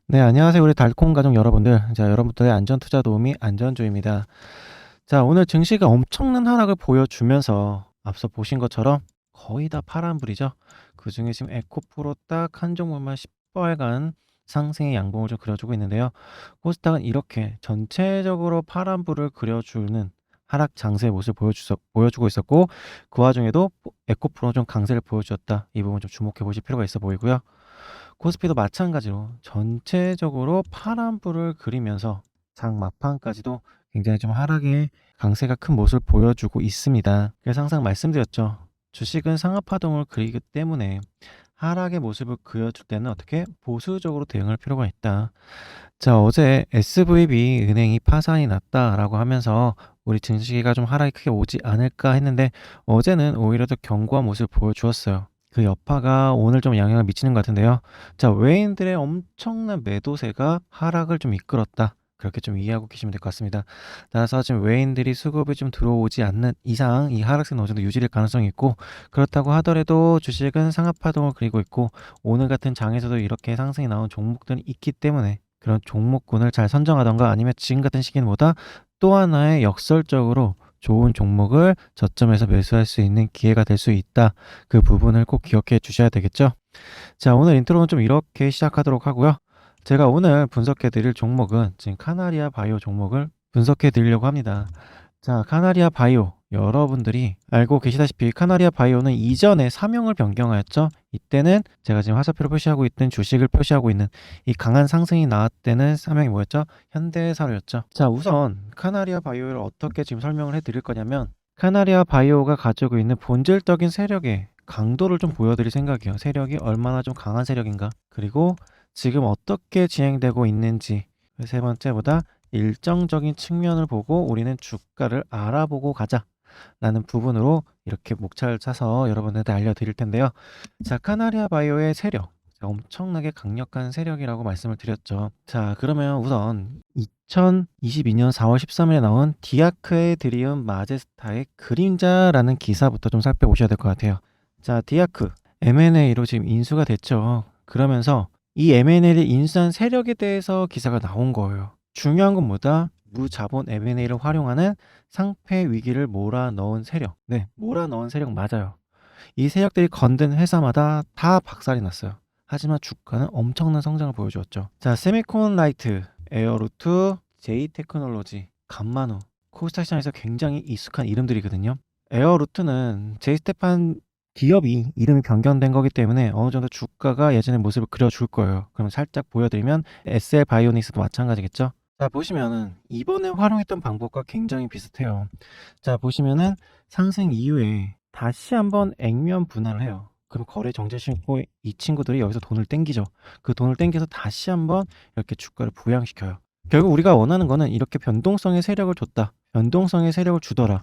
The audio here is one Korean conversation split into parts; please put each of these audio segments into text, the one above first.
네, 안녕하세요. 우리 달콤 가족 여러분들. 자, 여러분들의 안전 투자 도우미 안전조입니다. 자, 오늘 증시가 엄청난 하락을 보여주면서 앞서 보신 것처럼 거의 다 파란불이죠. 그중에 지금 에코프로 딱 한 종목만 시뻘간 상승의 양봉을 좀 그려주고 있는데요. 코스닥은 이렇게 전체적으로 파란불을 그려주는 하락 장세의 모습을 보여주고 있었고, 그 와중에도 에코프로 좀 강세를 보여주었다. 이 부분 좀 주목해 보실 필요가 있어 보이고요. 코스피도 마찬가지로 전체적으로 파란불을 그리면서 장 막판까지도 굉장히 좀 하락의 강세가 큰 모습을 보여주고 있습니다. 그래서 항상 말씀드렸죠. 주식은 상하파동을 그리기 때문에 하락의 모습을 그려줄 때는 어떻게 보수적으로 대응할 필요가 있다. 자, 어제 SVB 은행이 파산이 났다라고 하면서 우리 증시가 좀 하락이 크게 오지 않을까 했는데 어제는 오히려 더 견고한 모습을 보여주었어요. 그 여파가 오늘 좀 영향을 미치는 것 같은데요. 자, 외인들의 엄청난 매도세가 하락을 좀 이끌었다. 그렇게 좀 이해하고 계시면 될 것 같습니다. 따라서 지금 외인들이 수급이 좀 들어오지 않는 이상 이 하락세는 어느 정도 유지될 가능성이 있고, 그렇다고 하더라도 주식은 상하파동을 그리고 있고 오늘 같은 장에서도 이렇게 상승이 나온 종목들이 있기 때문에 그런 종목군을 잘 선정하던가 아니면 지금 같은 시기보다 또 하나의 역설적으로 좋은 종목을 저점에서 매수할 수 있는 기회가 될 수 있다. 그 부분을 꼭 기억해 주셔야 되겠죠. 자, 오늘 인트로는 좀 이렇게 시작하도록 하고요. 제가 오늘 분석해 드릴 종목은 지금 카나리아 바이오 종목을 분석해 드리려고 합니다. 자, 카나리아 바이오. 여러분들이 알고 계시다시피 카나리아 바이오는 이전에 사명을 변경하였죠. 이때는 제가 지금 화살표로 표시하고 있던 주식을 표시하고 있는 이 강한 상승이 나왔을 때는 사명이 뭐였죠? 현대사료였죠. 자, 우선 카나리아 바이오를 어떻게 지금 설명을 해 드릴 거냐면, 카나리아 바이오가 가지고 있는 본질적인 세력의 강도를 좀 보여드릴 생각이에요. 세력이 얼마나 좀 강한 세력인가, 그리고 지금 어떻게 진행되고 있는지, 세 번째보다 일정적인 측면을 보고 우리는 주가를 알아보고 가자라는 부분으로 이렇게 목차를 짜서 여러분들한테 알려드릴 텐데요. 자, 카나리아 바이오의 세력, 엄청나게 강력한 세력이라고 말씀을 드렸죠. 자, 그러면 우선 2022년 4월 13일에 나온 디아크의 드리움 마제스타의 그림자라는 기사부터 좀 살펴보셔야 될 것 같아요. 자, 디아크 M&A로 지금 인수가 됐죠. 그러면서 이 M&A를 인수한 세력에 대해서 기사가 나온 거예요. 중요한 건 뭐다? 무자본 M&A를 활용하는 상패 위기를 몰아넣은 세력. 네, 몰아넣은 세력 맞아요. 이 세력들이 건든 회사마다 다 박살이 났어요. 하지만 주가는 엄청난 성장을 보여주었죠. 자, 세미콘 라이트, 에어루트, 제이테크놀로지, 감마누, 코스닥 시장에서 굉장히 익숙한 이름들이거든요. 에어루트는 제이스테판 기업이 이름이 변경된 거기 때문에 어느 정도 주가가 예전의 모습을 그려줄 거예요. 그럼 살짝 보여드리면 SL 바이오닉스도 마찬가지겠죠. 자, 보시면은 이번에 활용했던 방법과 굉장히 비슷해요. 자, 보시면은 상승 이후에 다시 한번 액면 분할을 해요. 그럼 거래 정지 신고 이 친구들이 여기서 돈을 땡기죠. 그 돈을 땡겨서 다시 한번 이렇게 주가를 부양시켜요. 결국 우리가 원하는 거는 이렇게 변동성의 세력을 줬다. 변동성의 세력을 주더라.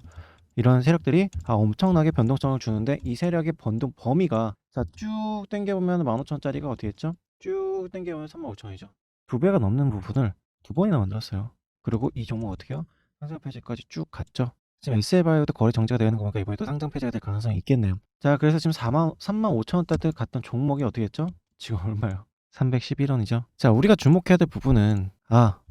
이런 세력들이 엄청나게 변동성을 주는데 이 세력의 변동 범위가, 자, 쭉 당겨보면 15,000원짜리가 어떻게 했죠? 쭉 당겨보면 35,000원이죠. 두 배가 넘는 부분을 두 번이나 만들었어요. 그리고 이 종목 어떻게 해요? 상장 폐지까지 쭉 갔죠. 지금 SL바이오도 거래 정지가 되는 거 보니까 이번에 또 상장 폐지가 될 가능성이 있겠네요. 자, 그래서 지금 35,000원대들 갔던 종목이 어떻게 했죠? 지금 얼마요? 311원이죠. 자, 우리가 주목해야 될 부분은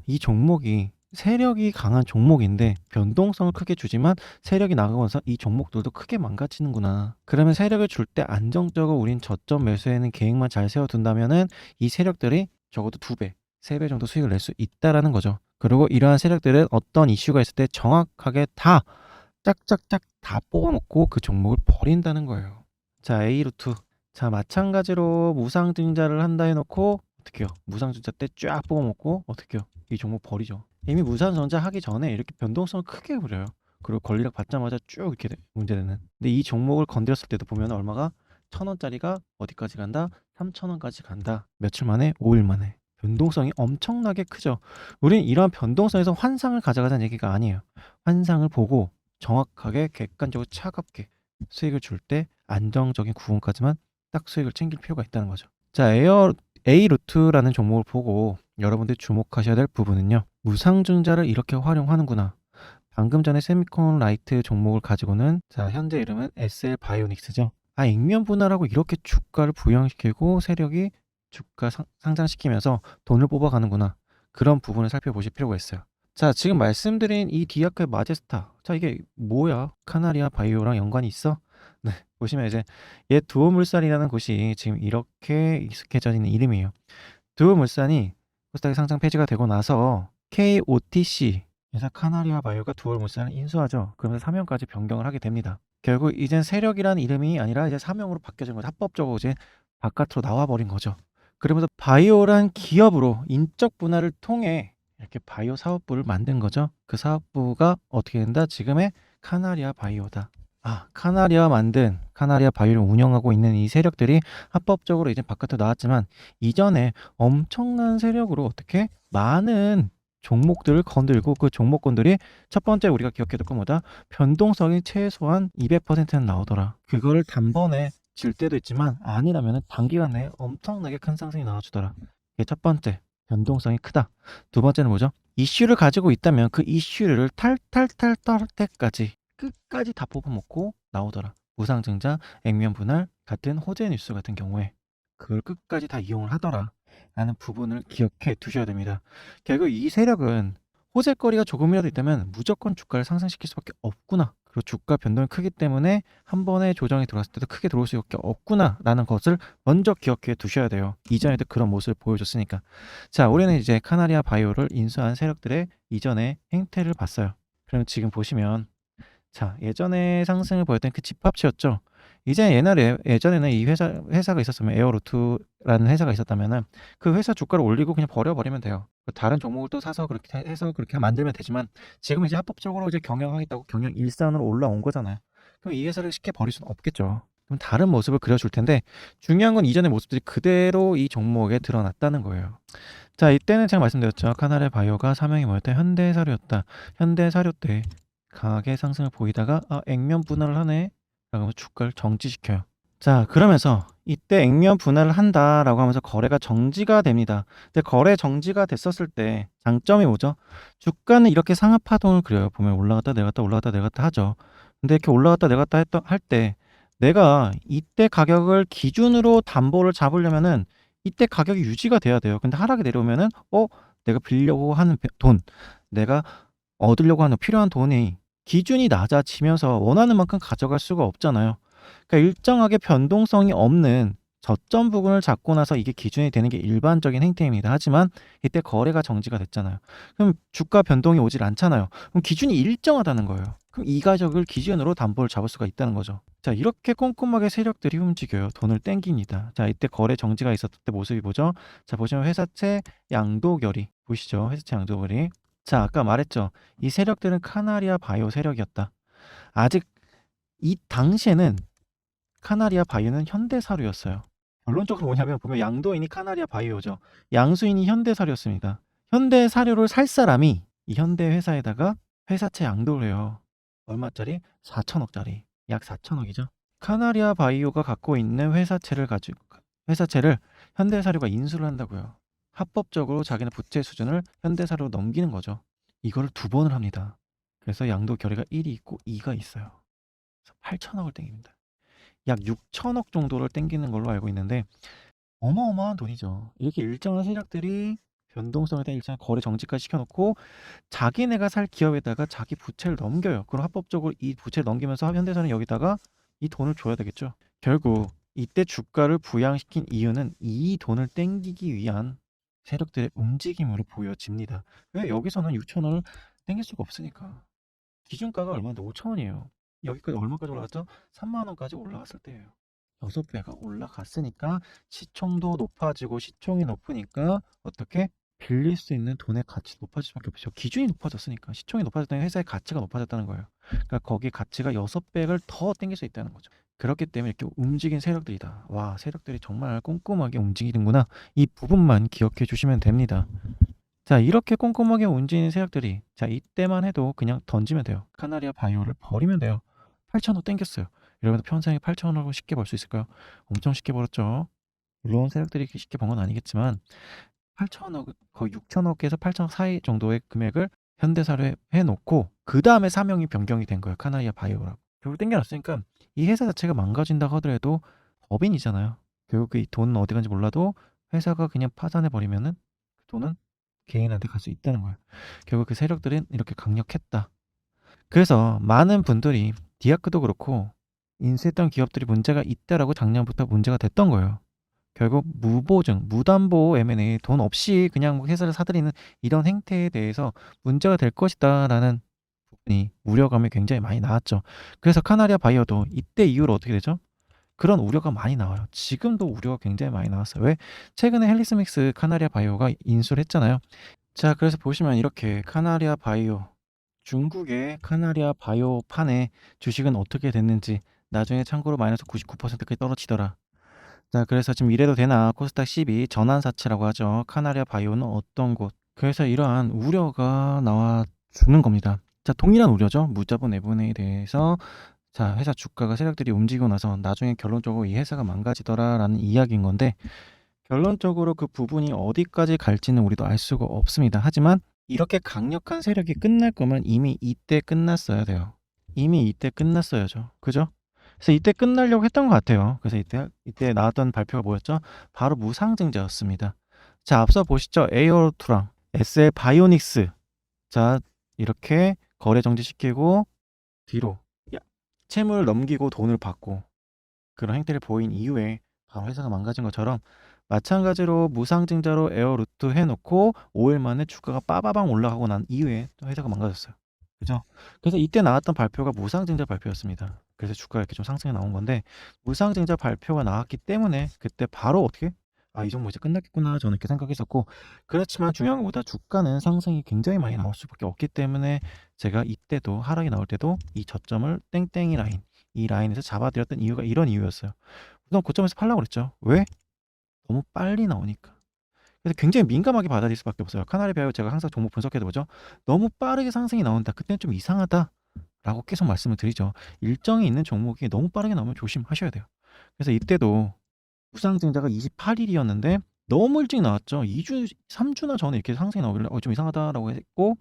이 종목이 세력이 강한 종목인데 변동성을 크게 주지만 세력이 나가면서 이 종목들도 크게 망가지는구나. 그러면 세력을 줄 때 안정적으로 우린 저점 매수에는 계획만 잘 세워둔다면은 이 세력들이 적어도 2배, 3배 정도 수익을 낼 수 있다라는 거죠. 그리고 이러한 세력들은 어떤 이슈가 있을 때 정확하게 다 짝짝짝 다 뽑아놓고 그 종목을 버린다는 거예요. 자, A루트. 자, 마찬가지로 무상증자를 한다 해놓고 어떻게 해요? 무상증자 때 쫙 뽑아먹고 어떻게 해요? 이 종목 버리죠. 이미 무상증자 하기 전에 이렇게 변동성을 크게 부려요. 그리고 권리락 받자마자 쭉 이렇게 문제되는. 근데 이 종목을 건드렸을 때도 보면 얼마가 1,000원짜리가 어디까지 간다? 3,000원까지 간다. 며칠 만에? 5일 만에. 변동성이 엄청나게 크죠. 우린 이러한 변동성에서 환상을 가져가자는 얘기가 아니에요. 환상을 보고 정확하게 객관적으로 차갑게 수익을 줄 때 안정적인 구간까지만 딱 수익을 챙길 필요가 있다는 거죠. 자, A루트라는 종목을 보고 여러분들이 주목하셔야 될 부분은요. 무상증자를 이렇게 활용하는구나. 방금 전에 세미콘 라이트 종목을 가지고는, 자, 현재 이름은 SL 바이오닉스죠. 액면 분할하고 이렇게 주가를 부양시키고 세력이 주가 상장시키면서 돈을 뽑아가는구나. 그런 부분을 살펴보실 필요가 있어요. 자, 지금 말씀드린 이 디아크 마제스타. 자, 이게 뭐야? 카나리아 바이오랑 연관이 있어? 네, 보시면 이제 얘 두오물산이라는 곳이 지금 이렇게 익숙해져 있는 이름이에요. 두오물산이 코스닥에 상장 폐지가 되고 나서 KOTC에서 카나리아 바이오가 두오물산을 인수하죠. 그러면서 사명까지 변경을 하게 됩니다. 결국 이젠 세력이라는 이름이 아니라 이제 사명으로 바뀌어진 거죠. 합법적으로 이제 바깥으로 나와버린 거죠. 그러면서 바이오란 기업으로 인적 분할을 통해 이렇게 바이오 사업부를 만든 거죠. 그 사업부가 어떻게 된다? 지금의 카나리아 바이오다. 카나리아 바이오를 운영하고 있는 이 세력들이 합법적으로 이제 바깥으로 나왔지만 이전에 엄청난 세력으로 어떻게 많은 종목들을 건들고 그 종목군들이 첫 번째 우리가 기억해야 될 건 뭐다? 변동성이 최소한 200%는 나오더라. 그거를 단번에 질 때도 있지만 아니라면 단기간 내에 엄청나게 큰 상승이 나와주더라. 이게 첫 번째, 변동성이 크다. 두 번째는 뭐죠? 이슈를 가지고 있다면 그 이슈를 탈탈탈 떨 때까지 끝까지 다 뽑아먹고 나오더라. 무상증자, 액면 분할 같은 호재 뉴스 같은 경우에 그걸 끝까지 다 이용을 하더라 라는 부분을 기억해 두셔야 됩니다. 결국 이 세력은 호재거리가 조금이라도 있다면 무조건 주가를 상승시킬 수밖에 없구나. 그리고 주가 변동이 크기 때문에 한 번에 조정이 들어왔을 때도 크게 들어올 수밖에 없구나 라는 것을 먼저 기억해 두셔야 돼요. 이전에도 그런 모습을 보여줬으니까. 자, 우리는 이제 카나리아 바이오를 인수한 세력들의 이전의 행태를 봤어요. 그럼 지금 보시면 자, 예전에 상승을 보였던 그 집합치였죠. 이제 예전에는 이 회사가 있었으면 에어루트라는 회사가 있었다면은 그 회사 주가를 올리고 그냥 버려버리면 돼요. 다른 종목을 또 사서 그렇게 해서 그렇게 만들면 되지만 지금 이제 합법적으로 이제 경영하겠다고 경영 일선으로 올라온 거잖아요. 그럼 이 회사를 쉽게 버릴 수는 없겠죠. 그럼 다른 모습을 그려줄 텐데 중요한 건 이전의 모습들이 그대로 이 종목에 드러났다는 거예요. 자, 이때는 제가 말씀드렸죠. 카나레 바이오가 사명이 뭐였다? 현대사료였다. 현대사료 때 강하게 상승을 보이다가 액면 분할을 하네 라고 하면서 주가를 정지시켜요. 자, 그러면서 이때 액면 분할을 한다라고 하면서 거래가 정지가 됩니다. 근데 거래 정지가 됐었을 때 장점이 뭐죠? 주가는 이렇게 상하 파동을 그려요. 보면 올라갔다 내려갔다 올라갔다 내려갔다 하죠. 근데 이렇게 올라갔다 내려갔다 할 때 내가 이때 가격을 기준으로 담보를 잡으려면은 이때 가격이 유지가 돼야 돼요. 근데 하락이 내려오면은 내가 빌려고 하는 돈, 내가 얻으려고 하는 필요한 돈이 기준이 낮아지면서 원하는 만큼 가져갈 수가 없잖아요. 그러니까 일정하게 변동성이 없는 저점 부분을 잡고 나서 이게 기준이 되는 게 일반적인 행태입니다. 하지만 이때 거래가 정지가 됐잖아요. 그럼 주가 변동이 오질 않잖아요. 그럼 기준이 일정하다는 거예요. 그럼 이 가격을 기준으로 담보를 잡을 수가 있다는 거죠. 자, 이렇게 꼼꼼하게 세력들이 움직여요. 돈을 땡깁니다. 자, 이때 거래 정지가 있었을 때 모습이 뭐죠? 자, 보시면 회사채 양도결의 보시죠. 회사채 양도결의. 자, 아까 말했죠. 이 세력들은 카나리아 바이오 세력이었다. 아직 이 당시에는 카나리아 바이오는 현대사료였어요. 결론적으로 뭐냐면 보면 양도인이 카나리아 바이오죠. 양수인이 현대사료였습니다. 현대사료를 살 사람이 이 현대회사에다가 회사채 양도를 해요. 얼마짜리? 4천억짜리. 약 4천억이죠. 카나리아 바이오가 갖고 있는 회사채를 현대사료가 인수를 한다고요. 합법적으로 자기네 부채 수준을 현대사료로 넘기는 거죠. 이거를 두 번을 합니다. 그래서 양도 결의가 1이 있고 2가 있어요. 그래서 8천억을 땡깁니다. 약 6천억 정도를 땡기는 걸로 알고 있는데 어마어마한 돈이죠. 이렇게 일정한 세력들이 변동성에 대한 일정한 거래 정지까지 시켜놓고 자기네가 살 기업에다가 자기 부채를 넘겨요. 그럼 합법적으로 이 부채를 넘기면서 현대사는 여기다가 이 돈을 줘야 되겠죠. 결국 이때 주가를 부양시킨 이유는 이 돈을 땡기기 위한 세력들의 움직임으로 보여집니다. 왜 여기서는 6천원을 땡길 수가 없으니까. 기준가가 얼마인데 5천원이에요. 여기까지 얼마까지 올라갔죠? 3만원까지 올라갔을 때예요. 6배가 올라갔으니까 시총도 높아지고 시총이 높으니까 어떻게 빌릴 수 있는 돈의 가치 높아질 수밖에 없죠. 기준이 높아졌으니까 시총이 높아졌다는 회사의 가치가 높아졌다는 거예요. 그러니까 거기 가치가 6배를 더 땡길 수 있다는 거죠. 그렇기 때문에 이렇게 움직인 세력들이다. 와, 세력들이 정말 꼼꼼하게 움직이는구나. 이 부분만 기억해 주시면 됩니다. 자, 이렇게 꼼꼼하게 움직이는 세력들이 자, 이때만 해도 그냥 던지면 돼요. 카나리아 바이오를 버리면 돼요. 8천억 땡겼어요. 여러분들 평생에 8천억을 쉽게 벌 수 있을까요? 엄청 쉽게 벌었죠. 물론 세력들이 쉽게 번 건 아니겠지만 8천억, 거의 6천억에서 8천억 사이 정도의 금액을 현대사로 해놓고 그 다음에 사명이 변경이 된 거예요. 카나리아 바이오라고. 결국 땡겨놨으니까 이 회사 자체가 망가진다고 하더라도 법인이잖아요. 결국 이 돈은 어디 간지 몰라도 회사가 그냥 파산해 버리면은 그 돈은 개인한테 갈 수 있다는 거예요. 결국 그 세력들은 이렇게 강력했다. 그래서 많은 분들이 디아크도 그렇고 인수했던 기업들이 문제가 있다라고 작년부터 문제가 됐던 거예요. 결국 무보증, 무담보 M&A 돈 없이 그냥 뭐 회사를 사들이는 이런 행태에 대해서 문제가 될 것이다라는 부분이 우려감이 굉장히 많이 나왔죠. 그래서 카나리아 바이어도 이때 이후로 어떻게 되죠? 그런 우려가 많이 나와요. 지금도 우려가 굉장히 많이 나왔어요. 왜? 최근에 헬리스 믹스 카나리아 바이오가 인수를 했잖아요. 자, 그래서 보시면 이렇게 카나리아 바이오, 중국의 카나리아 바이오판의 주식은 어떻게 됐는지 나중에 참고로 마이너스 99%까지 떨어지더라. 자, 그래서 지금 이래도 되나 코스닥 12 전환사채라고 하죠. 카나리아 바이오는 어떤 곳? 그래서 이러한 우려가 나와 주는 겁니다. 자, 동일한 우려죠. 무자본 내분에 대해서 자, 회사 주가가 세력들이 움직이고 나서 나중에 결론적으로 이 회사가 망가지더라라는 이야기인 건데 결론적으로 그 부분이 어디까지 갈지는 우리도 알 수가 없습니다. 하지만 이렇게 강력한 세력이 끝날 거면 이미 이때 끝났어야 돼요. 이미 이때 끝났어야죠. 그죠? 그래서 이때 끝나려고 했던 것 같아요. 그래서 이때 나왔던 발표가 뭐였죠? 바로 무상증자였습니다. 자, 앞서 보시죠. 에어로투랑 SL 바이오닉스. 자, 이렇게 거래 정지시키고 뒤로 채무를 넘기고 돈을 받고 그런 행태를 보인 이후에 바로 회사가 망가진 것처럼 마찬가지로 무상증자로 에어루트 해놓고 5일 만에 주가가 빠바방 올라가고 난 이후에 또 회사가 망가졌어요. 그죠? 그래서 이때 나왔던 발표가 무상증자 발표였습니다. 그래서 주가가 이렇게 좀 상승이 나온 건데 무상증자 발표가 나왔기 때문에 그때 바로 어떻게 이 종목 이제 끝났겠구나 저는 이렇게 생각했었고 그렇지만 중요한 것보다 주가는 상승이 굉장히 많이 나올 수밖에 없기 때문에 제가 이때도 하락이 나올 때도 이 저점을 땡땡이 라인 이 라인에서 잡아드렸던 이유가 이런 이유였어요. 우선 고점에서 팔라고 그랬죠. 왜? 너무 빨리 나오니까. 그래서 굉장히 민감하게 받아들일 수밖에 없어요. 카나리 베어 제가 항상 종목 분석해도 보죠. 너무 빠르게 상승이 나온다. 그때는 좀 이상하다라고 계속 말씀을 드리죠. 일정이 있는 종목이 너무 빠르게 나오면 조심하셔야 돼요. 그래서 이때도 무상증자가 28일이었는데 너무 일찍 나왔죠. 2주, 3주나 전에 이렇게 상승이 나오길래 좀 이상하다라고 했고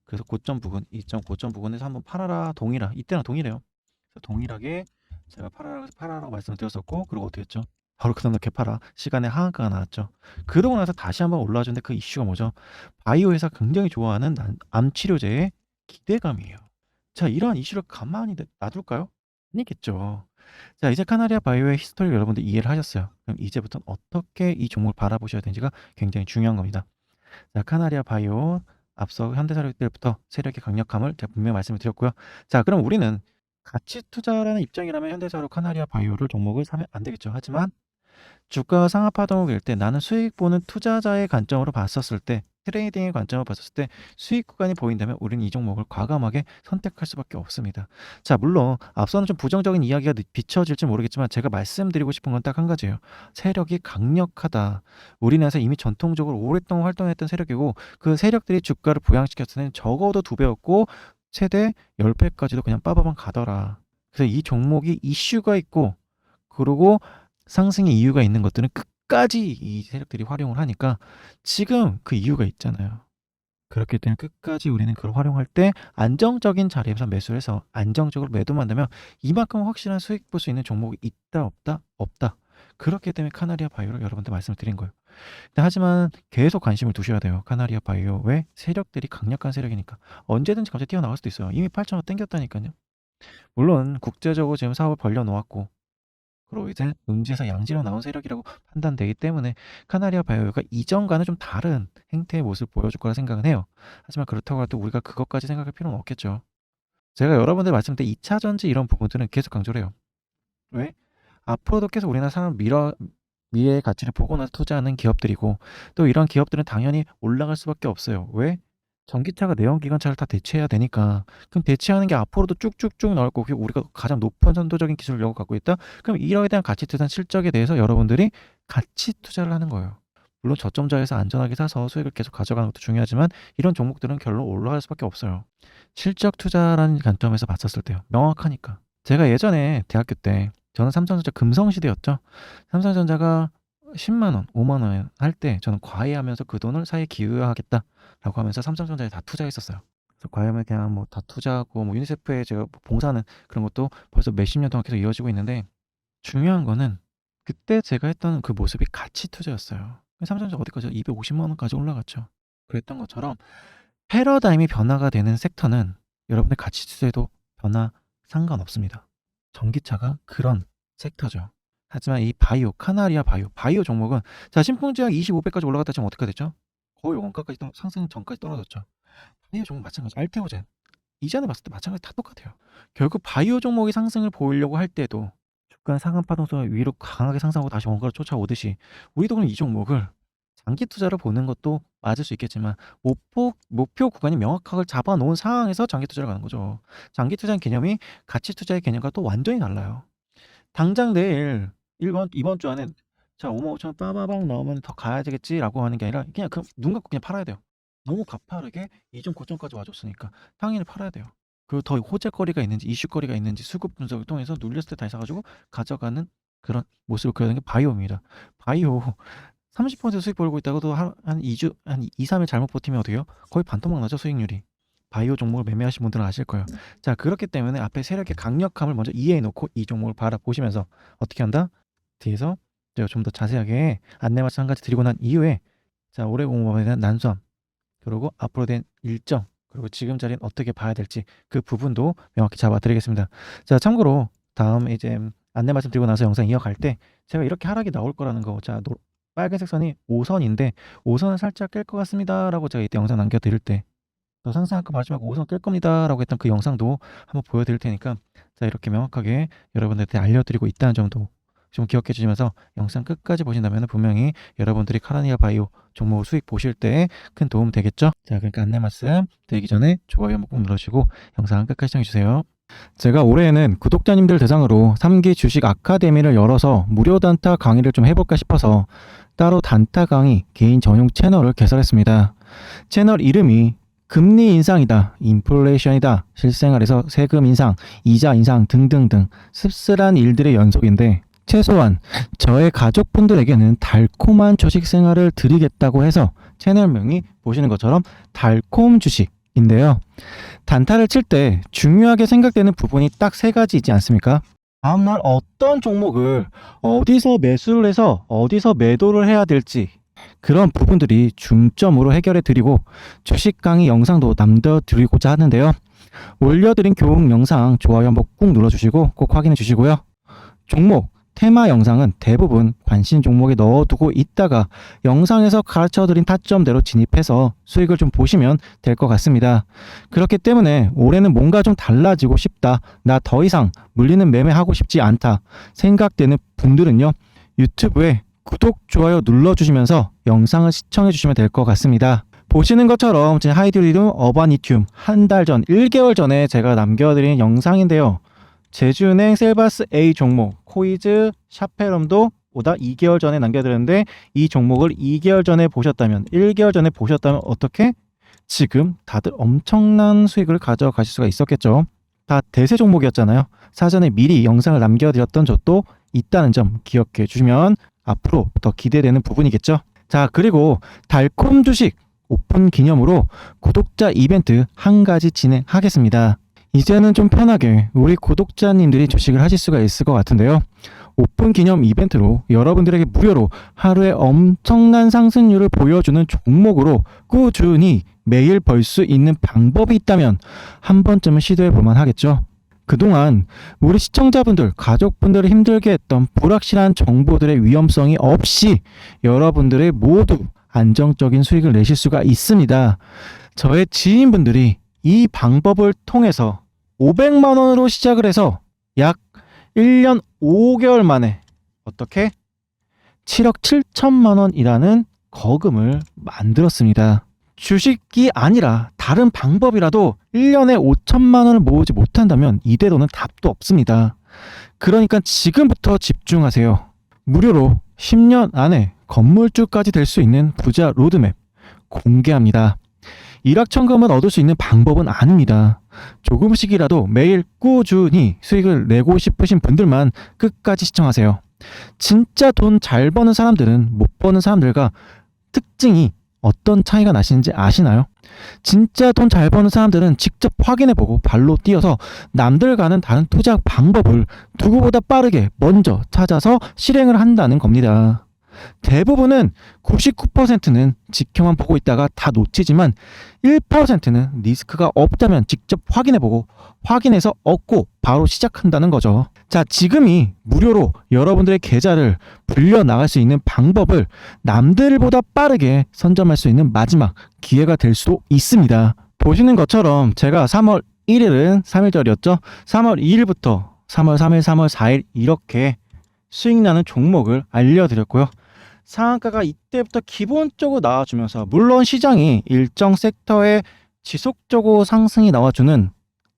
그래서 고점 부근, 이점 고점 부근에서 한번 팔아라 동일하. 이때랑 동일해요. 그래서 동일하게 제가 팔아라고 말씀을 드렸었고 그리고 어떻게 했죠? 바로 그 다음날 개파라 시간에 하한가가 나왔죠. 그러고 나서 다시 한번 올라와주는데 그 이슈가 뭐죠? 바이오 회사 굉장히 좋아하는 암 치료제의 기대감이에요. 자, 이러한 이슈를 가만히 놔둘까요? 아니겠죠. 자, 이제 카나리아 바이오의 히스토리를 여러분들 이해를 하셨어요. 그럼 이제부터는 어떻게 이 종목을 바라보셔야 되는지가 굉장히 중요한 겁니다. 자, 카나리아 바이오 앞서 현대사력 때부터 세력의 강력함을 제가 분명히 말씀을 드렸고요. 자, 그럼 우리는 가치 투자라는 입장이라면 현대사력 카나리아 바이오를 종목을 사면 안 되겠죠. 하지만 주가가 상하파동일 때 나는 수익 보는 투자자의 관점으로 봤었을 때 트레이딩의 관점으로 봤었을 때 수익 구간이 보인다면 우리는 이 종목을 과감하게 선택할 수밖에 없습니다. 자, 물론 앞서는 좀 부정적인 이야기가 비춰질지 모르겠지만 제가 말씀드리고 싶은 건 딱 한 가지예요. 세력이 강력하다. 우리나라에서 이미 전통적으로 오랫동안 활동했던 세력이고 그 세력들이 주가를 부양시켰을 때는 적어도 2배였고 최대 10배까지도 그냥 빠바방 가더라. 그래서 이 종목이 이슈가 있고 그리고 상승의 이유가 있는 것들은 끝까지 이 세력들이 활용을 하니까 지금 그 이유가 있잖아요. 그렇기 때문에 끝까지 우리는 그걸 활용할 때 안정적인 자리에서 매수를 해서 안정적으로 매도만 되면 이만큼 확실한 수익 볼 수 있는 종목이 있다 없다? 없다. 그렇기 때문에 카나리아 바이오를 여러분들 말씀을 드린 거예요. 하지만 계속 관심을 두셔야 돼요. 카나리아 바이오. 왜? 세력들이 강력한 세력이니까. 언제든지 갑자기 뛰어나갈 수도 있어요. 이미 8,000원 땡겼다니까요. 물론 국제적으로 지금 사업을 벌려놓았고 그리고 이제 음지에서 양지로 나온 세력이라고 판단되기 때문에 카나리아 바이오가 이전과는 좀 다른 행태의 모습을 보여줄 거라 생각은 해요. 하지만 그렇다고 해도 우리가 그것까지 생각할 필요는 없겠죠. 제가 여러분들 말씀드린 2차 전지 이런 부분들은 계속 강조를 해요. 왜? 앞으로도 계속 우리나라 사람 미래의 가치를 보고 나서 투자하는 기업들이고 또 이런 기업들은 당연히 올라갈 수밖에 없어요. 왜? 전기차가 내연기관차를 다 대체해야 되니까. 그럼 대체하는 게 앞으로도 쭉쭉쭉 나올 거고 우리가 가장 높은 선도적인 기술력을 갖고 있다? 그럼 이러에 대한 가치 투자 실적에 대해서 여러분들이 가치 투자를 하는 거예요. 물론 저점자에서 안전하게 사서 수익을 계속 가져가는 것도 중요하지만 이런 종목들은 결론 올라갈 수밖에 없어요. 실적 투자라는 관점에서 봤었을 때요. 명확하니까. 제가 예전에 대학교 때 저는 삼성전자 금성시대였죠. 삼성전자가 10만 원, 5만 원 할 때 저는 과외하면서 그 돈을 사회에 기여하겠다라고 하면서 삼성전자에 다 투자했었어요. 그래서 과외하면 그냥 뭐 다 투자하고 뭐 유니세프에 제가 봉사하는 그런 것도 벌써 몇십 년 동안 계속 이어지고 있는데 중요한 거는 그때 제가 했던 그 모습이 가치 투자였어요. 삼성전자 어디까지 250만 원까지 올라갔죠. 그랬던 것처럼 패러다임이 변화가 되는 섹터는 여러분의 가치 투자에도 변화 상관없습니다. 전기차가 그런 섹터죠. 하지만 이 바이오, 카나리아 바이오 종목은 자 신풍제약 25배까지 올라갔다 지금 어떻게 됐죠? 거의 원가까지 상승 전까지 떨어졌죠. 바이오 종목 마찬가지. 알테오젠 이전에 봤을 때 마찬가지 다 똑같아요. 결국 바이오 종목이 상승을 보이려고 할 때도 주가 상한 파동성을 위로 강하게 상승하고 다시 원가로 쫓아오듯이 우리도 그럼 이 종목을 장기 투자로 보는 것도 맞을 수 있겠지만 목표 구간이 명확하게 잡아놓은 상황에서 장기 투자를 가는 거죠. 장기 투자의 개념이 가치 투자의 개념과 또 완전히 달라요. 당장 내일 이번 주 안에 자 5만 5천 원 빠바방 나오면 더 가야 되겠지라고 하는 게 아니라 그냥 눈 감고 그냥 팔아야 돼요. 너무 가파르게 이전 고점까지 와줬으니까 당연히 팔아야 돼요. 그리고 더 호재거리가 있는지 이슈거리가 있는지 수급 분석을 통해서 눌렸을 때 다시 사가지고 가져가는 그런 모습을 그려는 게 바이오입니다. 바이오 30% 수익 벌고 있다고도 한 2주 한 2, 3일 잘못 버티면 어떻게 해요? 거의 반토막 나죠 수익률이. 바이오 종목을 매매하신 분들은 아실 거예요. 자 그렇기 때문에 앞에 세력의 강력함을 먼저 이해해 놓고 이 종목을 바라보시면서 어떻게 한다? 뒤에서 제가 좀 더 자세하게 안내 말씀 한 가지 드리고 난 이후에 자 올해 공부에 대한 난수함 그리고 앞으로 된 일정 그리고 지금 자리는 어떻게 봐야 될지 그 부분도 명확히 잡아드리겠습니다. 자 참고로 다음 이제 안내 말씀 드리고 나서 영상 이어갈 때 제가 이렇게 하락이 나올 거라는 거 자 빨간색 선이 5선인데 5선을 살짝 깰 것 같습니다 라고 제가 이때 영상 남겨드릴 때 더 상승할 거 마지막 5선 깰 겁니다 라고 했던 그 영상도 한번 보여드릴 테니까 자 이렇게 명확하게 여러분들한테 알려드리고 있다는 점도 좀 기억해 주시면서 영상 끝까지 보신다면 분명히 여러분들이 카라니아 바이오 종목 수익 보실 때 큰 도움 되겠죠? 자 그러니까 안내 말씀 드리기 전에 좋아요 한번 꼭 눌러주시고 영상 끝까지 시청해 주세요. 제가 올해에는 구독자님들 대상으로 3기 주식 아카데미를 열어서 무료 단타 강의를 좀 해볼까 싶어서 따로 단타 강의 개인 전용 채널을 개설했습니다. 채널 이름이 금리 인상이다, 인플레이션이다, 실생활에서 세금 인상, 이자 인상 등등등 씁쓸한 일들의 연속인데 최소한 저의 가족분들에게는 달콤한 주식 생활을 드리겠다고 해서 채널명이 보시는 것처럼 달콤 주식인데요. 단타를 칠 때 중요하게 생각되는 부분이 딱 3가지 있지 않습니까? 다음날 어떤 종목을 어디서 매수를 해서 어디서 매도를 해야 될지 그런 부분들이 중점으로 해결해 드리고 주식 강의 영상도 남겨드리고자 하는데요. 올려드린 교육 영상 좋아요 한번 꾹 눌러주시고 꼭 확인해 주시고요. 종목 테마 영상은 대부분 관심 종목에 넣어두고 있다가 영상에서 가르쳐드린 타점대로 진입해서 수익을 좀 보시면 될 것 같습니다. 그렇기 때문에 올해는 뭔가 좀 달라지고 싶다. 나 더 이상 물리는 매매하고 싶지 않다. 생각되는 분들은요. 유튜브에 구독, 좋아요 눌러주시면서 영상을 시청해 주시면 될 것 같습니다. 보시는 것처럼 제 하이드리움 어바니튬 한 달 전, 1개월 전에 제가 남겨드린 영상인데요. 제주은행 셀바스 A 종목, 코이즈, 샤페럼도 보다 2개월 전에 남겨드렸는데 이 종목을 2개월 전에 보셨다면, 1개월 전에 보셨다면 어떻게? 지금 다들 엄청난 수익을 가져가실 수가 있었겠죠. 다 대세 종목이었잖아요. 사전에 미리 영상을 남겨드렸던 적도 있다는 점 기억해 주시면 앞으로 더 기대되는 부분이겠죠. 자 그리고 달콤 주식 오픈 기념으로 구독자 이벤트 한 가지 진행하겠습니다. 이제는 좀 편하게 우리 구독자님들이 주식을 하실 수가 있을 것 같은데요. 오픈 기념 이벤트로 여러분들에게 무료로 하루에 엄청난 상승률을 보여주는 종목으로 꾸준히 매일 벌 수 있는 방법이 있다면 한 번쯤은 시도해 볼 만하겠죠. 그동안 우리 시청자분들, 가족분들을 힘들게 했던 불확실한 정보들의 위험성이 없이 여러분들의 모두 안정적인 수익을 내실 수가 있습니다. 저의 지인분들이 이 방법을 통해서 500만 원으로 시작을 해서 약 1년 5개월 만에 어떻게 7억 7천만 원이라는 거금을 만들었습니다. 주식이 아니라 다른 방법이라도 1년에 5천만 원을 모으지 못한다면 이대로는 답도 없습니다. 그러니까 지금부터 집중하세요. 무료로 10년 안에 건물주까지 될 수 있는 부자 로드맵 공개합니다. 일확천금을 얻을 수 있는 방법은 아닙니다. 조금씩이라도 매일 꾸준히 수익을 내고 싶으신 분들만 끝까지 시청하세요. 진짜 돈 잘 버는 사람들은 못 버는 사람들과 특징이 어떤 차이가 나시는지 아시나요? 진짜 돈 잘 버는 사람들은 직접 확인해보고 발로 뛰어서 남들과는 다른 투자 방법을 누구보다 빠르게 먼저 찾아서 실행을 한다는 겁니다. 대부분은 99%는 지켜만 보고 있다가 다 놓치지만 1%는 리스크가 없다면 직접 확인해보고 확인해서 얻고 바로 시작한다는 거죠. 자, 지금이 무료로 여러분들의 계좌를 불려나갈 수 있는 방법을 남들보다 빠르게 선점할 수 있는 마지막 기회가 될 수도 있습니다. 보시는 것처럼 제가 3월 1일은 3일절이었죠. 3월 2일부터 3월 3일, 3월 4일 이렇게 수익 나는 종목을 알려드렸고요. 상한가가 이때부터 기본적으로 나와주면서 물론 시장이 일정 섹터에 지속적으로 상승이 나와주는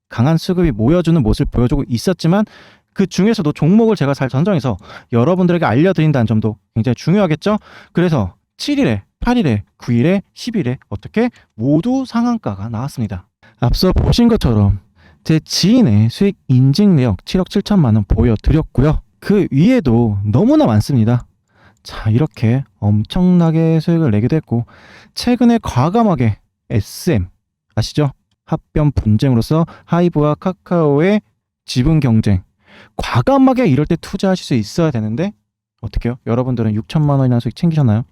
강한 수급이 모여주는 모습을 보여주고 있었지만 그 중에서도 종목을 제가 잘 선정해서 여러분들에게 알려드린다는 점도 굉장히 중요하겠죠. 그래서 7일에 8일에 9일에 10일에 어떻게 모두 상한가가 나왔습니다. 앞서 보신 것처럼 제 지인의 수익 인증 내역 7억 7천만 원 보여드렸고요. 그 위에도 너무나 많습니다. 자, 이렇게 엄청나게 수익을 내기도 했고 최근에 과감하게 SM 아시죠? 합병 분쟁으로서 하이브와 카카오의 지분 경쟁 과감하게 이럴 때 투자하실 수 있어야 되는데 어떻게요? 여러분들은 6천만 원이나 수익 챙기셨나요?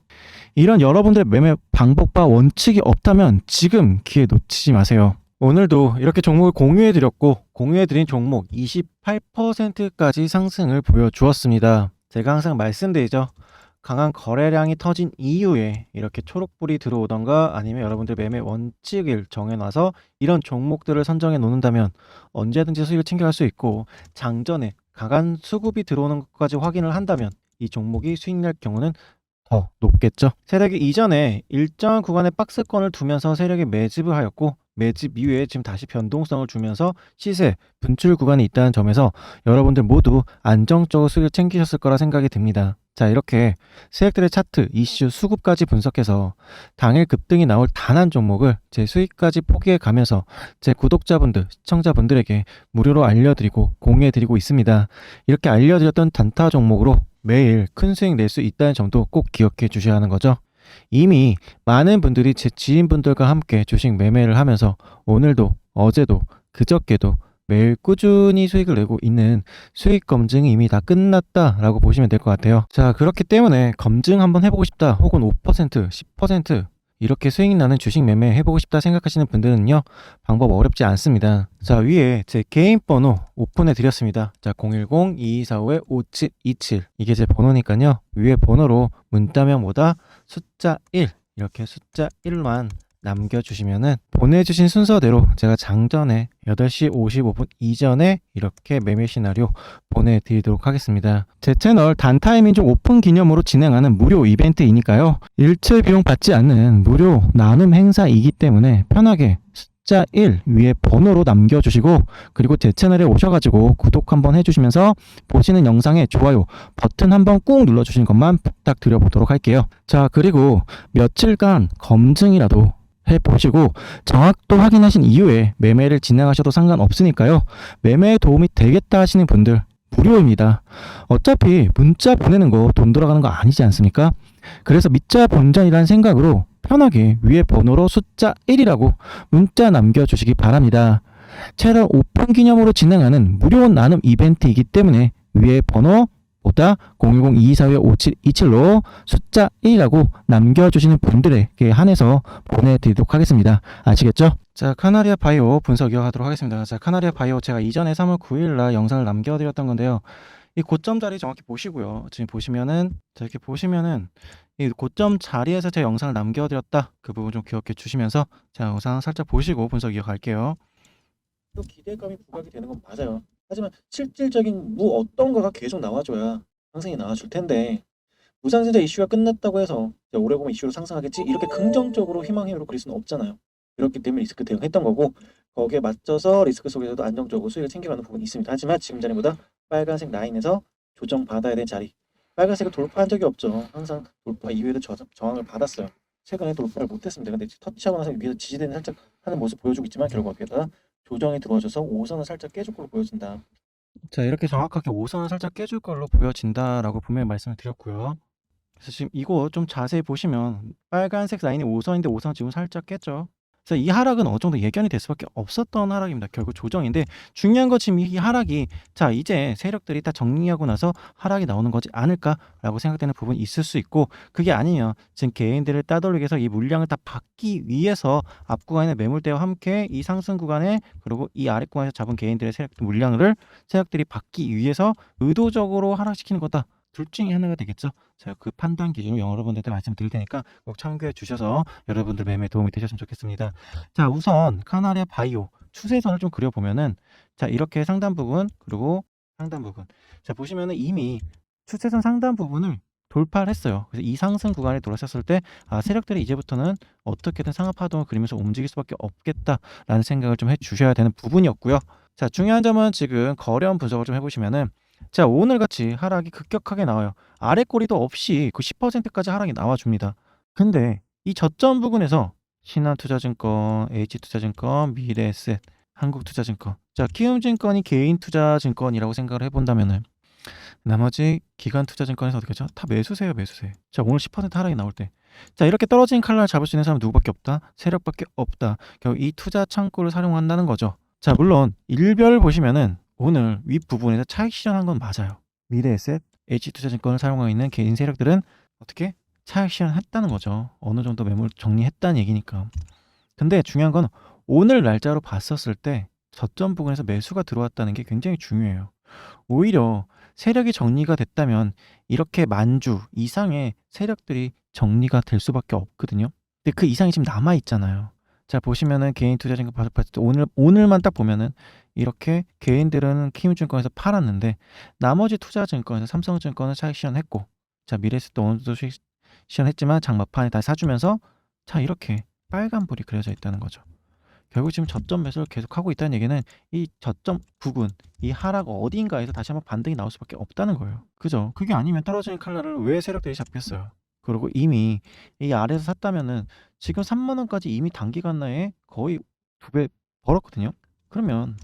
이런 여러분들의 매매 방법과 원칙이 없다면 지금 기회 놓치지 마세요. 오늘도 이렇게 종목을 공유해드렸고 공유해드린 종목 28%까지 상승을 보여주었습니다. 제가 항상 말씀드리죠. 강한 거래량이 터진 이후에 이렇게 초록불이 들어오던가 아니면 여러분들 매매 원칙을 정해놔서 이런 종목들을 선정해 놓는다면 언제든지 수익을 챙겨갈 수 있고 장전에 강한 수급이 들어오는 것까지 확인을 한다면 이 종목이 수익 낼 경우는 더 높겠죠. 세력이 이전에 일정한 구간에 박스권을 두면서 세력이 매집을 하였고 매집 이후에 지금 다시 변동성을 주면서 시세 분출 구간이 있다는 점에서 여러분들 모두 안정적으로 수익을 챙기셨을 거라 생각이 듭니다. 자, 이렇게 세력들의 차트, 이슈, 수급까지 분석해서 당일 급등이 나올 단 한 종목을 제 수익까지 포기해 가면서 제 구독자분들, 시청자분들에게 무료로 알려드리고 공유해드리고 있습니다. 이렇게 알려드렸던 단타 종목으로 매일 큰 수익 낼 수 있다는 점도 꼭 기억해 주셔야 하는 거죠. 이미 많은 분들이 제 지인분들과 함께 주식 매매를 하면서 오늘도 어제도 그저께도 매일 꾸준히 수익을 내고 있는 수익 검증이 이미 다 끝났다라고 보시면 될 것 같아요. 자, 그렇기 때문에 검증 한번 해보고 싶다 혹은 5%, 10% 이렇게 수익 나는 주식 매매 해보고 싶다 생각하시는 분들은요, 방법 어렵지 않습니다. 자, 위에 제 개인 번호 오픈해 드렸습니다. 자, 010-2245-5727 이게 제 번호니까요, 위에 번호로 문자명보다 숫자 1 이렇게 숫자 1만 남겨주시면은 보내주신 순서대로 제가 장전에 8시 55분 이전에 이렇게 매매 시나리오 보내드리도록 하겠습니다. 제 채널 단타의 민족 오픈 기념으로 진행하는 무료 이벤트이니까요, 일체 비용 받지 않는 무료 나눔 행사이기 때문에 편하게 숫자 1 위에 번호로 남겨주시고 그리고 제 채널에 오셔가지고 구독 한번 해주시면서 보시는 영상에 좋아요 버튼 한번 꾹 눌러주시는 것만 부탁드려보도록 할게요. 자, 그리고 며칠간 검증이라도 해보시고 정확도 확인하신 이후에 매매를 진행하셔도 상관없으니까요. 매매에 도움이 되겠다 하시는 분들 무료입니다. 어차피 문자 보내는 거 돈 들어가는 거 아니지 않습니까? 그래서 믿자 본전이라는 생각으로 편하게 위에 번호로 숫자 1이라고 문자 남겨주시기 바랍니다. 채널 오픈 기념으로 진행하는 무료 나눔 이벤트이기 때문에 위에 번호 보다 010-2245-5727로 숫자 1이라고 남겨주시는 분들에게 한해서 보내드리도록 하겠습니다. 아시겠죠? 자, 카나리아 바이오 분석 이어가도록 하겠습니다. 자, 카나리아 바이오 제가 이전에 3월 9일날 영상을 남겨드렸던 건데요. 이 고점 자리 정확히 보시고요. 지금 보시면은 자, 이렇게 보시면은 이 고점 자리에서 제 영상을 남겨드렸다. 그 부분 좀 기억해 주시면서 자, 영상 살짝 보시고 분석 이어갈게요. 또 기대감이 부각이 되는 건 맞아요. 하지만 실질적인 어떤 거가 계속 나와줘야 상승이 나와줄 텐데, 무상증자 이슈가 끝났다고 해서 오래 보면 이슈로 상승하겠지 이렇게 긍정적으로 희망회로 그릴 수는 없잖아요. 그렇기 때문에 리스크 대응했던 거고, 거기에 맞춰서 리스크 속에서도 안정적으로 수익을 챙겨가는 부분이 있습니다. 하지만 지금 자리보다 빨간색 라인에서 조정받아야 될 자리, 빨간색을 돌파한 적이 없죠. 항상 돌파 이후에도 저항을 받았어요. 최근에 돌파를 못했습니다. 근데 터치하고 나서 위에서 지지대는 살짝 하는 모습 보여주고 있지만 결국 거기에다가 조정이 들어와줘서 5선을 살짝 깨줄 걸로 보여진다. 자, 이렇게 정확하게 5선을 살짝 깨줄 걸로 보여진다라고 분명히 말씀을 드렸고요. 그래서 지금 이거 좀 자세히 보시면 빨간색 라인이 5선인데 5선 지금 살짝 깼죠. 그래서 이 하락은 어느 정도 예견이 될 수밖에 없었던 하락입니다. 결국 조정인데 중요한 건 지금 이 하락이 자 이제 세력들이 다 정리하고 나서 하락이 나오는 거지 않을까라고 생각되는 부분이 있을 수 있고 그게 아니면 지금 개인들을 따돌리기 위해서 이 물량을 다 받기 위해서 앞 구간의 매물대와 함께 이 상승 구간에 그리고 이 아래 구간에서 잡은 개인들의 세력 물량을 세력들이 받기 위해서 의도적으로 하락시키는 거다. 둘 중에 하나가 되겠죠. 제가 그 판단 기준으로 여러분들한테 말씀드릴 테니까 꼭 참고해 주셔서 여러분들 매매에 도움이 되셨으면 좋겠습니다. 자, 우선 카나리아 바이오 추세선을 좀 그려보면은 자 이렇게 상단 부분 그리고 상단 부분 자 보시면은 이미 추세선 상단 부분을 돌파를 했어요. 그래서 이 상승 구간에 돌아섰을 때 아, 세력들이 이제부터는 어떻게든 상하 파동을 그리면서 움직일 수밖에 없겠다라는 생각을 좀 해주셔야 되는 부분이었고요. 자, 중요한 점은 지금 거래원 분석을 좀 해보시면은 자 오늘같이 하락이 급격하게 나와요. 아래 꼬리도 없이 그 10%까지 하락이 나와줍니다. 근데 이 저점 부근에서 신한투자증권, H투자증권, 미래에셋, 한국투자증권 자 키움증권이 개인투자증권이라고 생각을 해본다면은 나머지 기관투자증권에서 어떻게 하죠? 다 매수세요 매수세. 자 오늘 10% 하락이 나올 때 자 이렇게 떨어진 칼날을 잡을 수 있는 사람은 누구밖에 없다? 세력밖에 없다. 결국 이 투자 창구를 활용한다는 거죠. 자 물론 일별 보시면은 오늘 윗부분에서 차익 실현한 건 맞아요. 미래에셋, H투자증권을 사용하고 있는 개인 세력들은 어떻게 차익 실현했다는 거죠. 어느 정도 매물 정리했다는 얘기니까. 근데 중요한 건 오늘 날짜로 봤었을 때 저점 부근에서 매수가 들어왔다는 게 굉장히 중요해요. 오히려 세력이 정리가 됐다면 이렇게 만주 이상의 세력들이 정리가 될 수밖에 없거든요. 근데 그 이상이 지금 남아 있잖아요. 자 보시면은 개인 투자증권 봤을 때 오늘만 딱 보면은 이렇게 개인들은 키움증권에서 팔았는데 나머지 투자증권에서 삼성증권은 차익 실현했고 자 미래에셋도 어느 정도 수익 실현했지만 장막판에 다시 사주면서 자 이렇게 빨간불이 그려져 있다는 거죠. 결국 지금 저점 매수를 계속하고 있다는 얘기는 이 저점 부근 이 하락 어딘가에서 다시 한번 반등이 나올 수밖에 없다는 거예요. 그죠? 그게 아니면 떨어지는 칼날을 왜 세력들이 잡겠어요? 그리고 이미 이 아래에서 샀다면은 지금 3만 원까지 이미 단기간 내에 거의 2배 벌었거든요. 그러면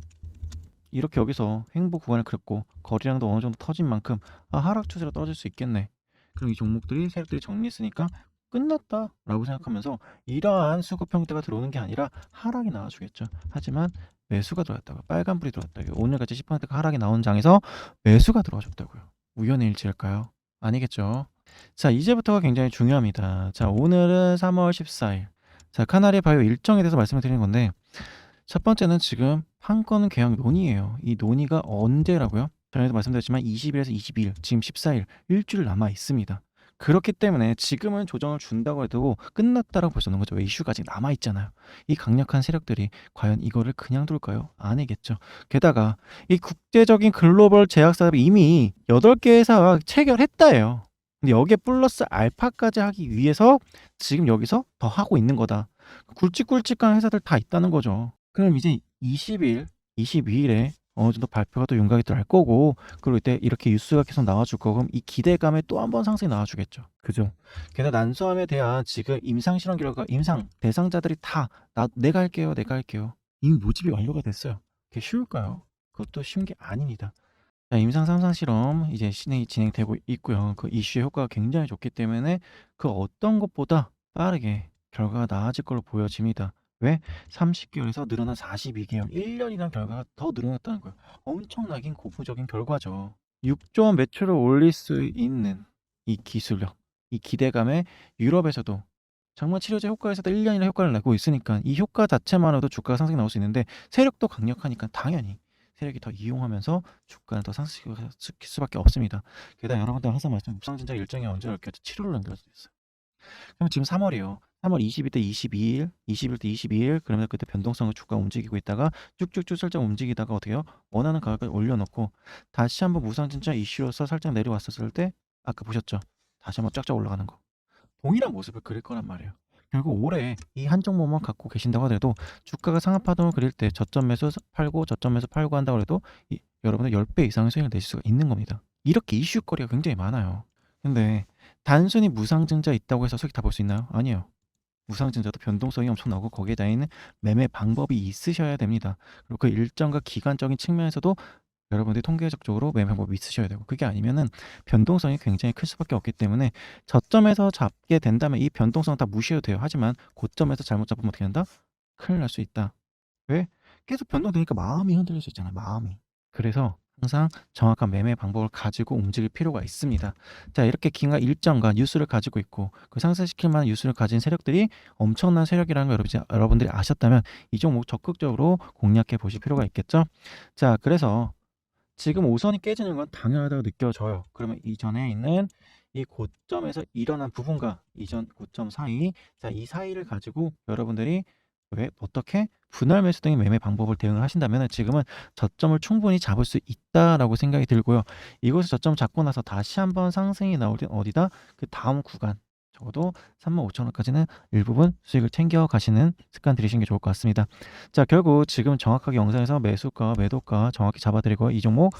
이렇게 여기서 횡보 구간을 그렸고 거래량도 어느 정도 터진 만큼 아 하락 추세로 떨어질 수 있겠네. 그럼 이 종목들이 세력들이 정리했으니까 끝났다라고 생각하면서 이러한 수급 형태가 들어오는 게 아니라 하락이 나와주겠죠. 하지만 매수가 들어왔다고 빨간불이 들어왔다고 오늘같이 10%가 하락이 나온 장에서 매수가 들어와줬다고요. 우연의 일치일까요? 아니겠죠. 자 이제부터가 굉장히 중요합니다. 자 오늘은 3월 14일 자 카나리아 바이오 일정에 대해서 말씀을 드리는 건데 첫 번째는 지금 판권 개혁 논의예요. 이 논의가 언제라고요? 전에도 말씀드렸지만 20일에서 22일, 지금 14일, 일주일 남아 있습니다. 그렇기 때문에 지금은 조정을 준다고 해도 끝났다라고 볼 수 없는 거죠. 왜 이슈가 아직 남아 있잖아요. 이 강력한 세력들이 과연 이거를 그냥 둘까요? 아니겠죠. 게다가 이 국제적인 글로벌 제약사업이 이미 8개 회사가 체결했다예요. 근데 여기에 플러스 알파까지 하기 위해서 지금 여기서 더 하고 있는 거다. 굵직굵직한 회사들 다 있다는 거죠. 그럼 이제 20일, 22일에 어느 정도 발표가 또 윤곽이 날 거고 그리고 이때 이렇게 뉴스가 계속 나와줄 거고 그럼 이 기대감에 또 한 번 상승이 나와주겠죠. 그죠? 게다가 난소암에 대한 지금 임상 실험 결과 임상 대상자들이 다 내가 할게요, 내가 할게요. 이미 모집이 완료가 됐어요. 그게 쉬울까요? 그것도 쉬운 게 아닙니다. 자, 임상 3상 실험 이제 진행되고 있고요. 그 이슈의 효과가 굉장히 좋기 때문에 그 어떤 것보다 빠르게 결과가 나아질 걸로 보여집니다. 왜? 30개월에서 늘어난 42개월, 1년이란 결과가 더 늘어났다는 거예요. 엄청나긴 고무적인 결과죠. 6조 원 매출을 올릴 수 있는 이 기술력, 이 기대감에 유럽에서도 정말 치료제 효과에서도 1년이나 효과를 내고 있으니까 이 효과 자체만으로도 주가가 상승이 나올 수 있는데 세력도 강력하니까 당연히 세력이 더 이용하면서 주가는 더 상승시킬 수밖에 없습니다. 게다가 여러분들 항상 말씀 무상증자 일정이 언제 열겠죠? 7월로 연결될 수 있어요. 그럼 지금 3월이요. 3월 20일 때 22일, 20일 때 22일, 그러면 그때 변동성을 주가 움직이고 있다가 쭉쭉쭉 살짝 움직이다가 어떻게 해요? 원하는 가격을 올려놓고 다시 한번 무상증자 이슈로서 살짝 내려왔었을 때 아까 보셨죠? 다시 한번 쫙쫙 올라가는 거. 동일한 모습을 그릴 거란 말이에요. 결국 올해 이 한 종목만 갖고 계신다고 하더라도 주가가 상합 파동을 그릴 때 저점 매수 팔고 저점 매수 팔고 한다고 해도 여러분들 10배 이상의 수익을 내실 수가 있는 겁니다. 이렇게 이슈거리가 굉장히 많아요. 근데 단순히 무상증자 있다고 해서 수익 다 볼 수 있나요? 아니에요. 무상증자도 변동성이 엄청나고 거기에 있는 매매 방법이 있으셔야 됩니다. 그리고 그 일정과 기간적인 측면에서도 여러분들이 통계적으로 매매 방법이 있으셔야 되고, 그게 아니면은 변동성이 굉장히 클 수밖에 없기 때문에 저점에서 잡게 된다면 이 변동성 다 무시해도 돼요. 하지만 고점에서 잘못 잡으면 어떻게 된다? 큰일 날 수 있다. 왜? 계속 변동되니까 마음이 흔들릴 수 있잖아요, 마음이. 그래서 항상 정확한 매매 방법을 가지고 움직일 필요가 있습니다. 자, 이렇게 기관 일정과 뉴스를 가지고 있고 그 상승시킬 만한 뉴스를 가진 세력들이 엄청난 세력이라는 걸 여러분들이 아셨다면 이 종목 적극적으로 공략해 보실 필요가 있겠죠. 자, 그래서 지금 5선이 깨지는 건 당연하다고 느껴져요. 그러면 이전에 있는 이 고점에서 일어난 부분과 이전 고점 사이, 자, 이 사이를 가지고 여러분들이 왜 어떻게 분할 매수 등의 매매 방법을 대응을 하신다면 지금은 저점을 충분히 잡을 수 있다라고 생각이 들고요. 이곳에서 저점 잡고 나서 다시 한번 상승이 나올 땐 어디다? 그 다음 구간, 적어도 35,000원까지는 일부분 수익을 챙겨 가시는 습관 들이시는 게 좋을 것 같습니다. 자, 결국 지금 정확하게 영상에서 매수가, 매도가 정확히 잡아드리고 이 종목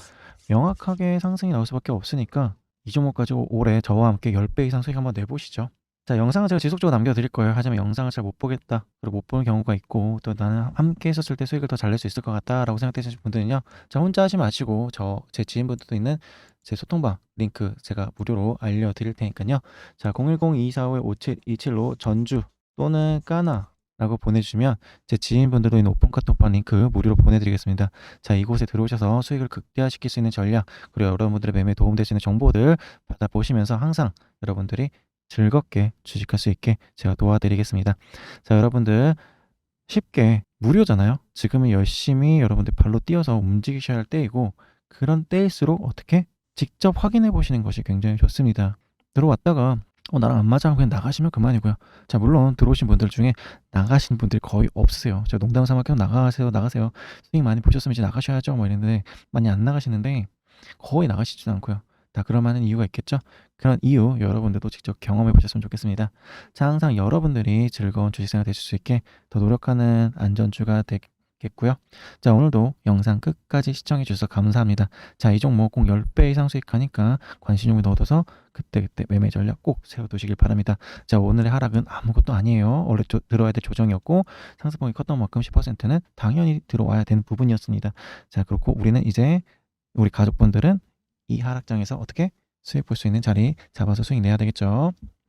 명확하게 상승이 나올 수밖에 없으니까 이 종목 가지고 올해 저와 함께 10배 이상 수익 한번 내보시죠. 자, 영상은 제가 지속적으로 남겨드릴 거예요. 하지만 영상을 잘 못 보겠다, 그리고 못 보는 경우가 있고 또 나는 함께 했었을 때 수익을 더 잘 낼 수 있을 것 같다라고 생각되시는 분들은요. 자, 혼자 하지 마시고 제 지인분들도 있는 제 소통방 링크 제가 무료로 알려드릴 테니까요. 자, 010-2245-5727로 전주 또는 까나라고 보내주시면 제 지인분들도 있는 오픈 카톡방 링크 무료로 보내드리겠습니다. 자, 이곳에 들어오셔서 수익을 극대화시킬 수 있는 전략, 그리고 여러분들의 매매에 도움될 수 있는 정보들 받아보시면서 항상 여러분들이 즐겁게 주식할 수 있게 제가 도와드리겠습니다. 자, 여러분들 쉽게 무료잖아요. 지금은 열심히 여러분들 발로 뛰어서 움직이셔야 할 때이고, 그런 때일수록 어떻게 직접 확인해 보시는 것이 굉장히 좋습니다. 들어왔다가 나랑 안 맞아 그냥 나가시면 그만이고요. 자, 물론 들어오신 분들 중에 나가신 분들이 거의 없으세요. 제가 농담 삼아 계속 나가세요, 나가세요. 수익 많이 보셨으면 이제 나가셔야죠, 뭐 이랬는데 많이 안 나가시는데 거의 나가시지도 않고요. 다 그럴 만한 이유가 있겠죠. 그런 이유 여러분들도 직접 경험해 보셨으면 좋겠습니다. 자, 항상 여러분들이 즐거운 주식생활 되실 수 있게 더 노력하는 안전주가 되겠고요. 자, 오늘도 영상 끝까지 시청해 주셔서 감사합니다. 자, 이 종목 꼭 10배 이상 수익하니까 관심종에 넣어둬서 그때그때 매매 전략 꼭 세워두시길 바랍니다. 자, 오늘의 하락은 아무것도 아니에요. 원래 들어와야 될 조정이었고 상승폭이 컸던 만큼 10%는 당연히 들어와야 되는 부분이었습니다. 자, 그렇고 우리는 이제 우리 가족분들은 이 하락장에서 어떻게 수익 볼 수 있는 자리 잡아서 수익 내야 되겠죠.